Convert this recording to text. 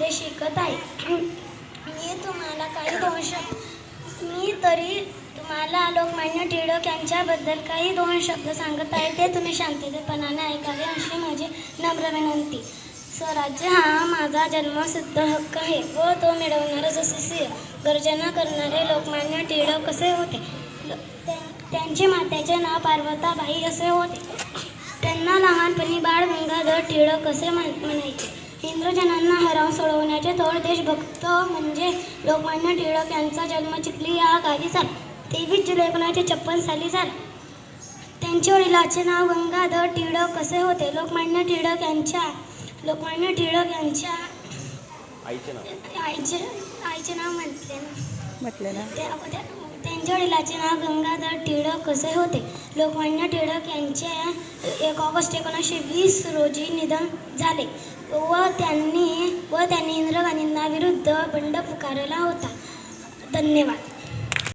पुढे शिकत आहे. मी तरी तुम्हाला लोकमान्य टिळक यांच्याबद्दल काही दोन शब्द सांगत आहे. ते तुम्ही शांततेपणाने ऐकावे अशी माझी नम्र विनंती. स्वराज्य हा माझा जन्मसिद्ध हक्क आहे व तो मिळवणारच असे गर्जना करणारे लोकमान्य टिळक कसे होते. त्यांचे मातेचे नाव पार्वताबाई असे होते. त्यांना लहानपणी बाळ गंगाधर टिळक असे म्हणायचे. इंग्रजांना हरवून सोडवण्याचे थोर देशभक्त म्हणजे लोकमान्य टिळक यांचा जन्म चिखली या गावी झाला. 23 जुलै 1956 साली झाला. त्यांच्या वडिलांचे नाव गंगाधर टिळक असे होते. लोकमान्य टिळक यांच्या आईचे नाव म्हटले ना. त्यांच्या वडिलांचे नाव गंगाधर टिळक असे होते. लोकमान्य टिळक यांचे 1 ऑगस्ट 1920 रोजी निधन झाले व त्यांनी इंदिरा गांधींना विरुद्ध बंड पुकारला होता. धन्यवाद.